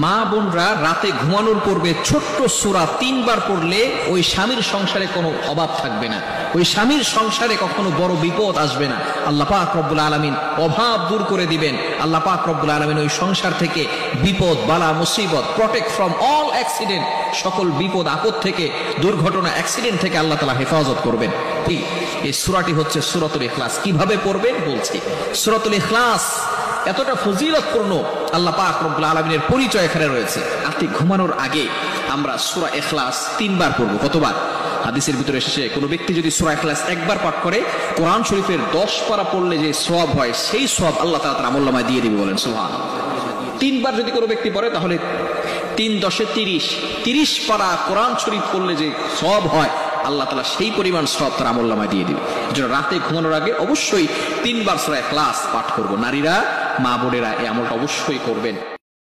মা বোনরা রাতে ঘুমানোর পূর্বে ছোট্ট সূরা 3 বার পড়লে ওই স্বামীর সংসারে কোনো অভাব থাকবে না, ওই স্বামীর সংসারে কখনো বড় বিপদ আসবে না। আল্লাহ পাক রব্বুল আলামিন অভাব দূর করে দিবেন। আল্লাহ পাক রব্বুল আলামিন ওই সংসার থেকে বিপদ বালা মুসিবত, প্রটেক্ট ফ্রম অল অ্যাক্সিডেন্ট, সকল বিপদ আপদ থেকে, দুর্ঘটনা অ্যাক্সিডেন্ট থেকে আল্লাহ তাআলা হেফাজত করবেন। এই সূরাটি হচ্ছে সূরাতুল ইখলাস। কিভাবে পড়বেন বলছি। সূরাতুল ইখলাস এতটা ফজিলতপূর্ণ, আল্লাহ পাক রব্বুল আলামিনের পরিচয় এখানে রয়েছে। রাতে ঘুমানোর আগে আমরা সূরা ইখলাস 3 বার পড়ব। কতবার? হাদিসের ভিতরে এসেছে কোন ব্যক্তি যদি সূরা ইখলাস একবার পাঠ করে কোরআন শরীফের 10 পারা পড়লে যে সওয়াব হয়, সেই সওয়াব আল্লাহ তাআলা তার আমলনামায় দিয়ে দিবে। বলেন সুবহানাল্লাহ। 3 বার যদি কোনো ব্যক্তি পড়ে তাহলে 3 10 30 পারা কোরআন শরীফ পড়লে যে সওয়াব হয়, আল্লাহ তাআলা সেই পরিমাণ সওয়াব তার আমলনামায় দিয়ে দিবে। এজন্য রাতে ঘুমানোর আগে অবশ্যই 3 বার সূরা ইখলাস পাঠ করব। নারীরা, মা বোনেরা এই আমলটা অবশ্যই করবেন।